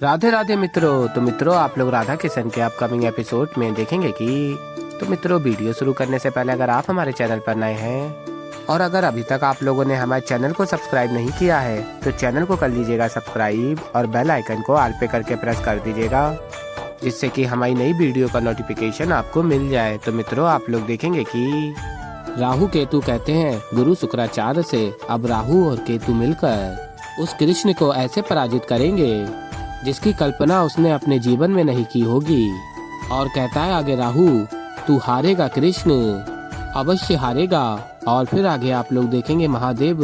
राधे राधे मित्रों। तो मित्रों, आप लोग राधा किशन के अपकमिंग एपिसोड में देखेंगे कि मित्रों, वीडियो शुरू करने से पहले अगर आप हमारे चैनल पर नए हैं और अगर अभी तक आप लोगों ने हमारे चैनल को सब्सक्राइब नहीं किया है तो चैनल को कर लीजिएगा सब्सक्राइब और बेल आइकन को ऑल पे करके प्रेस कर दीजिएगा, जिससे कि हमारी नई वीडियो का नोटिफिकेशन आपको मिल जाए। तो मित्रों, आप लोग देखेंगे कि राहु केतु कहते हैं गुरु शुक्राचार्य से अब राहु और केतु मिलकर उस कृष्ण को ऐसे पराजित करेंगे जिसकी कल्पना उसने अपने जीवन में नहीं की होगी। और कहता है आगे राहु, तू हारेगा कृष्ण, अवश्य हारेगा। और फिर आगे आप लोग देखेंगे महादेव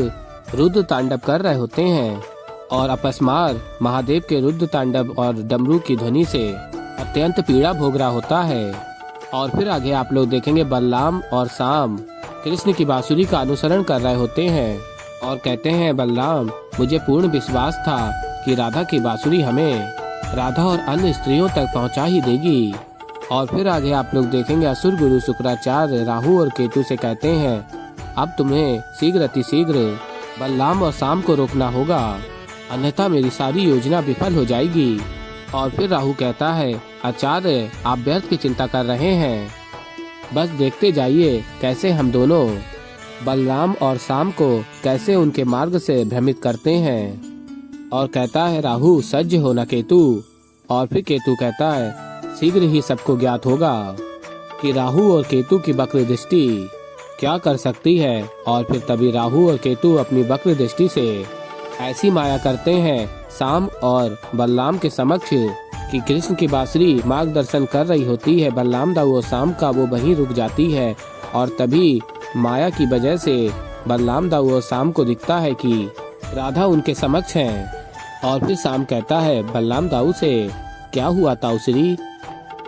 रुद्र तांडव कर रहे होते हैं और अपस्मार महादेव के रुद्र तांडव और डमरू की ध्वनि से अत्यंत पीड़ा भोग रहा होता है। और फिर आगे आप लोग देखेंगे बलराम और शाम कृष्ण की बांसुरी का अनुसरण कर रहे होते हैं और कहते हैं बलराम, मुझे पूर्ण विश्वास था कि राधा की बांसुरी हमें राधा और अन्य स्त्रियों तक पहुंचा ही देगी। और फिर आगे आप लोग देखेंगे असुर गुरु शुक्राचार्य राहु और केतु से कहते हैं अब तुम्हें शीघ्र अतिशीघ्र बलराम और शाम को रोकना होगा, अन्यथा मेरी सारी योजना विफल हो जाएगी। और फिर राहु कहता है आचार्य, आप व्यर्थ की चिंता कर रहे हैं, बस देखते जाइए कैसे हम दोनों बलराम और शाम को कैसे उनके मार्ग से भ्रमित करते हैं। और कहता है राहु, सज्ज होना केतु। और फिर केतु कहता है शीघ्र ही सबको ज्ञात होगा कि राहु और केतु की वक्र दृष्टि क्या कर सकती है। और फिर तभी राहु और केतु अपनी वक्र दृष्टि से ऐसी माया करते हैं शाम और बलराम के समक्ष कि कृष्ण की बांसुरी मार्गदर्शन कर रही होती है बलराम दाऊ और शाम का, वो वहीं रुक जाती है। और तभी माया की वजह से बलराम दाऊ और शाम को दिखता है कि राधा उनके समक्ष है। और फिर शाम कहता है बलराम दाऊ से, क्या हुआ ताऊश्री,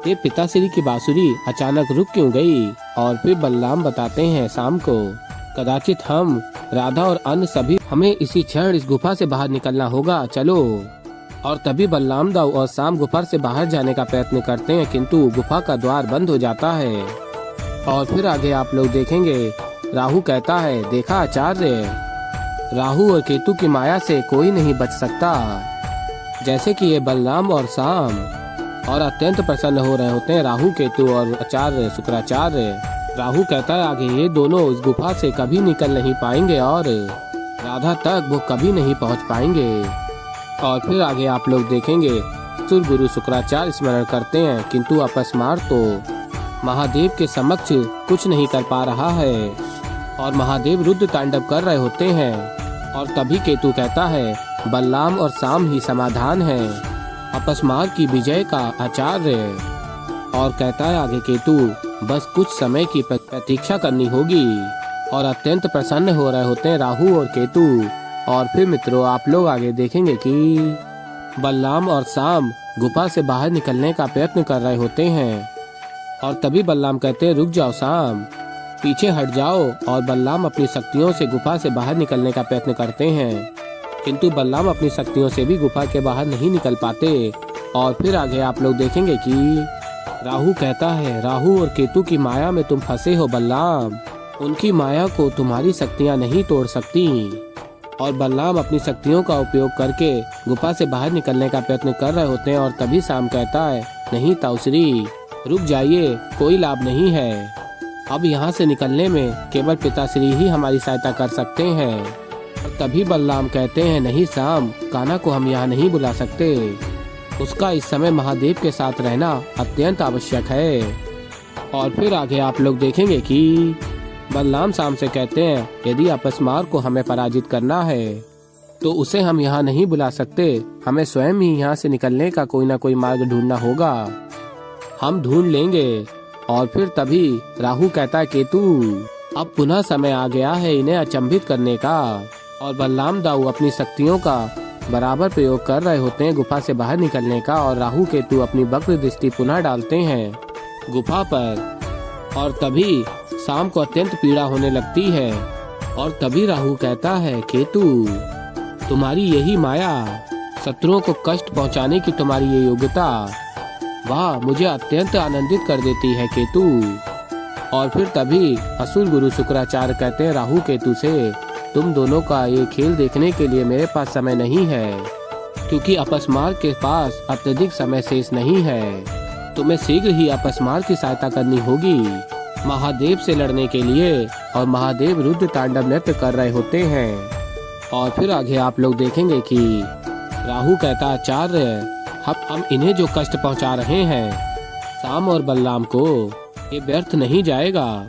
ये पिताश्री की बांसुरी अचानक रुक क्यों गई। और फिर बलराम बताते हैं शाम को, कदाचित हम राधा और अन्य सभी हमें इसी क्षण इस गुफा से बाहर निकलना होगा, चलो। और तभी बलराम दाऊ और शाम गुफा से बाहर जाने का प्रयत्न करते हैं, किंतु गुफा का द्वार बंद हो जाता है। और फिर आगे आप लोग देखेंगे राहु कहता है, देखा आचार्य, राहु और केतु की माया से कोई नहीं बच सकता। जैसे कि ये बलराम और शाम और अत्यंत प्रसन्न हो रहे होते हैं राहु केतु और आचार्य शुक्राचार्य। राहु कहता है आगे, ये दोनों इस गुफा से कभी निकल नहीं पाएंगे और राधा तक वो कभी नहीं पहुंच पाएंगे। और फिर आगे आप लोग देखेंगे असुर गुरु शुक्राचार्य स्मरण करते हैं, किंतु अपस्मार तो महादेव के समक्ष कुछ नहीं कर पा रहा है और महादेव रुद्र तांडव कर रहे होते हैं। और तभी केतु कहता है बलराम और शाम ही समाधान है अपस्मार की विजय का आचार्य। और कहता है आगे केतु, बस कुछ समय की प्रतीक्षा करनी होगी। और अत्यंत प्रसन्न हो रहे होते हैं राहु और केतु। और फिर मित्रों, आप लोग आगे देखेंगे कि बलराम और शाम गुफा से बाहर निकलने का प्रयत्न कर रहे होते हैं। और तभी बलराम कहते हैं रुक जाओ शाम, पीछे हट जाओ। और बलराम अपनी शक्तियों से गुफा से बाहर निकलने का प्रयत्न करते हैं, किंतु बलराम अपनी शक्तियों से भी गुफा के बाहर नहीं निकल पाते। और फिर आगे आप लोग देखेंगे कि राहु कहता है राहु और केतु की माया में तुम फंसे हो बलराम, उनकी माया को तुम्हारी शक्तियाँ नहीं तोड़ सकती। और बलराम अपनी शक्तियों का उपयोग करके गुफा से बाहर निकलने का प्रयत्न कर रहे होते हैं। और तभी शाम कहता है नहीं ताऊश्री, रुक जाइए, कोई लाभ नहीं है, अब यहाँ से निकलने में केवल पिताश्री ही हमारी सहायता कर सकते हैं। और तभी बलराम कहते हैं नहीं शाम, कान्हा को हम यहाँ नहीं बुला सकते, उसका इस समय महादेव के साथ रहना अत्यंत आवश्यक है। और फिर आगे आप लोग देखेंगे कि बलराम शाम से कहते हैं यदि अपस्मार को हमें पराजित करना है तो उसे हम यहाँ नहीं बुला सकते, हमें स्वयं ही यहाँ से निकलने का कोई ना कोई मार्ग ढूंढना होगा, हम ढूंढ लेंगे। और फिर तभी राहु कहता है केतु, अब पुनः समय आ गया है इन्हें अचंभित करने का। और बलराम दाऊ अपनी शक्तियों का बराबर प्रयोग कर रहे होते हैं गुफा से बाहर निकलने का। और राहु केतु अपनी वक्र दृष्टि पुनः डालते हैं गुफा पर। और तभी शाम को अत्यंत पीड़ा होने लगती है। और तभी राहु कहता है केतु, तुम्हारी यही माया, शत्रुओं को कष्ट पहुंचाने की तुम्हारी ये योग्यता, वाह, मुझे अत्यंत आनंदित कर देती है केतु। और फिर तभी असुर गुरु शुक्राचार्य कहते हैं राहु केतु से, तुम दोनों का ये खेल देखने के लिए मेरे पास समय नहीं है, क्योंकि अपस्मार के पास अत्यधिक समय शेष नहीं है। तुम्हें शीघ्र ही अपस्मार की सहायता करनी होगी महादेव से लड़ने के लिए। और महादेव रुद्र तांडव नृत्य कर रहे होते हैं। और फिर आगे आप लोग देखेंगे कि राहु कहता आचार्य, हम इन्हें जो कष्ट पहुंचा रहे हैं शाम और बलराम को, ये व्यर्थ नहीं जाएगा।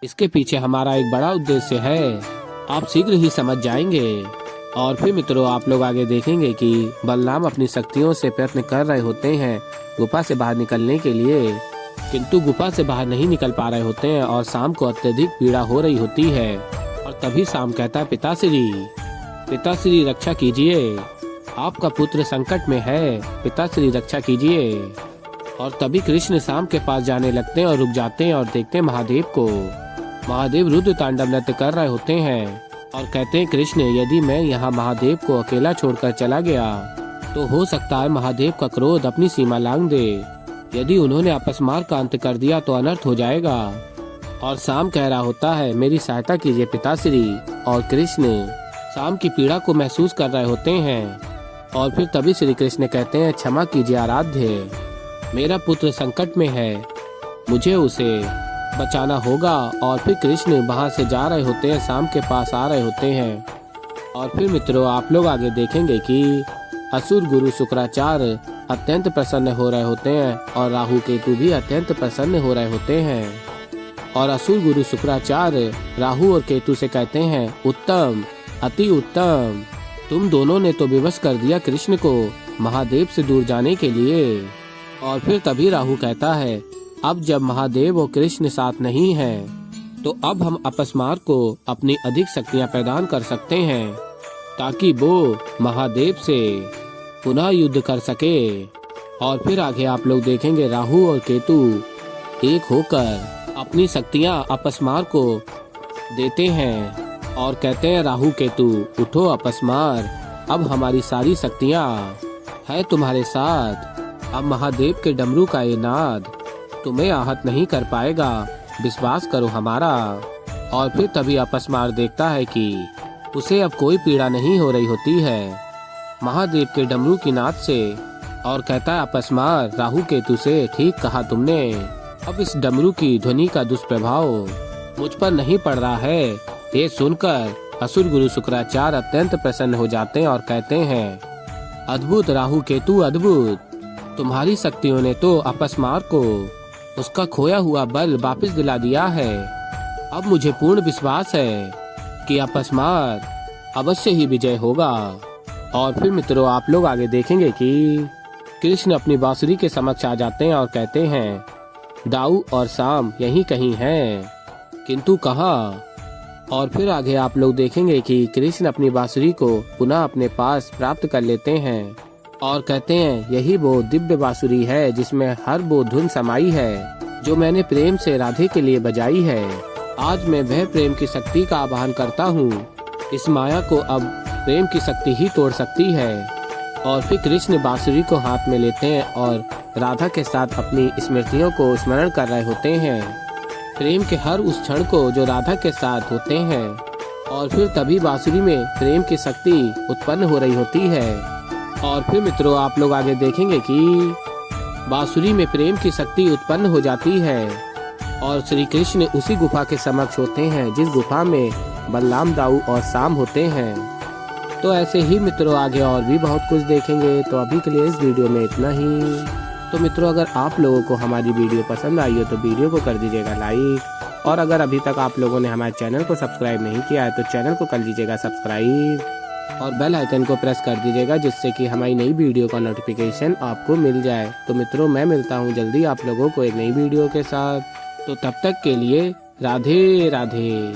इसके पीछे हमारा एक बड़ा उद्देश्य है, आप शीघ्र ही समझ जाएंगे। और फिर मित्रों आप लोग आगे देखेंगे कि बलराम अपनी शक्तियों से प्रयत्न कर रहे होते हैं गुफा से बाहर निकलने के लिए, किंतु गुफा से बाहर नहीं निकल पा रहे होते हैं और शाम को अत्यधिक पीड़ा हो रही होती है। और तभी शाम कहता है, पिताश्री रक्षा कीजिए, आपका पुत्र संकट में है, पिताश्री रक्षा कीजिए। और तभी कृष्ण शाम के पास जाने लगते हैं और रुक जाते हैं और देखते हैं महादेव को। महादेव रुद्र तांडव नृत्य कर रहे होते हैं और कहते हैं, कृष्ण यदि मैं यहाँ महादेव को अकेला छोड़कर चला गया तो हो सकता है महादेव का क्रोध अपनी सीमा लांघ दे। यदि उन्होंने अपस्मार का अंत कर दिया तो अनर्थ हो जाएगा। और शाम कह रहा होता है, मेरी सहायता कीजिए पिताश्री। और कृष्ण शाम की पीड़ा को महसूस कर रहे होते हैं। और फिर तभी श्री कृष्ण कहते हैं, क्षमा कीजिए आराध्य, मेरा पुत्र संकट में है, मुझे उसे बचाना होगा। और फिर कृष्ण वहाँ से जा रहे होते हैं, शाम के पास आ रहे होते हैं। और फिर मित्रों आप लोग आगे देखेंगे कि असुर गुरु शुक्राचार्य अत्यंत प्रसन्न हो रहे होते हैं और राहु केतु भी अत्यंत प्रसन्न हो रहे होते हैं। और असुर गुरु शुक्राचार्य राहु और केतु से कहते हैं, उत्तम, अति उत्तम, तुम दोनों ने तो विवश कर दिया कृष्ण को महादेव से दूर जाने के लिए। और फिर तभी राहु कहता है, अब जब महादेव और कृष्ण साथ नहीं हैं, तो अब हम अपस्मार को अपनी अधिक शक्तियां प्रदान कर सकते हैं ताकि वो महादेव से पुनः युद्ध कर सके। और फिर आगे आप लोग देखेंगे राहु और केतु एक होकर अपनी शक्तियां अपस्मार को देते हैं और कहते हैं, राहु केतु उठो अपस्मार, अब हमारी सारी शक्तियां है तुम्हारे साथ। अब महादेव के डमरू का ये नाद तुम्हें आहत नहीं कर पाएगा, विश्वास करो हमारा। और फिर तभी अपस्मार देखता है कि उसे अब कोई पीड़ा नहीं हो रही होती है महादेव के डमरू की नाद से। और कहता है अपस्मार राहु केतु से, ठीक कहा तुमने, अब इस डमरू की ध्वनि का दुष्प्रभाव मुझ पर नहीं पड़ रहा है। ये सुनकर असुर गुरु शुक्राचार्य अत्यंत प्रसन्न हो जाते हैं और कहते हैं, अद्भुत राहु केतु अद्भुत, तुम्हारी शक्तियों ने तो अपस्मार को उसका खोया हुआ बल वापस दिला दिया है। अब मुझे पूर्ण विश्वास है कि अपस्मार अवश्य ही विजय होगा। और फिर मित्रों आप लोग आगे देखेंगे कि कृष्ण अपनी बांसुरी के समक्ष आ जाते हैं और कहते हैं, दाऊ और शाम यहीं कहीं हैं, किंतु कहाँ। और फिर आगे आप लोग देखेंगे कि कृष्ण अपनी बांसुरी को पुनः अपने पास प्राप्त कर लेते हैं और कहते हैं, यही वो दिव्य बांसुरी है जिसमें हर वो धुन समाई है जो मैंने प्रेम से राधे के लिए बजाई है। आज मैं वह प्रेम की शक्ति का आवाहन करता हूँ, इस माया को अब प्रेम की शक्ति ही तोड़ सकती है। और फिर कृष्ण बांसुरी को हाथ में लेते हैं और राधा के साथ अपनी स्मृतियों को स्मरण कर रहे होते हैं, प्रेम के हर उस क्षण को जो राधा के साथ होते हैं। और फिर तभी बांसुरी में प्रेम की शक्ति उत्पन्न हो रही होती है। और फिर मित्रों आप लोग आगे देखेंगे कि बांसुरी में प्रेम की शक्ति उत्पन्न हो जाती है और श्री कृष्ण उसी गुफा के समक्ष होते हैं जिस गुफा में बलराम, दाऊ और शाम होते हैं। तो ऐसे ही मित्रों आगे और भी बहुत कुछ देखेंगे। तो अभी के लिए इस वीडियो में इतना ही। तो मित्रों अगर आप लोगों को हमारी वीडियो पसंद आई हो तो वीडियो को कर दीजिएगा लाइक। और अगर अभी तक आप लोगों ने हमारे चैनल को सब्सक्राइब नहीं किया है तो चैनल को कर लीजिएगा सब्सक्राइब और बेल आइकन को प्रेस कर दीजिएगा जिससे कि हमारी नई वीडियो का नोटिफिकेशन आपको मिल जाए। तो मित्रों मैं मिलता हूँ जल्दी आप लोगों को एक नई वीडियो के साथ। तो तब तक के लिए राधे राधे।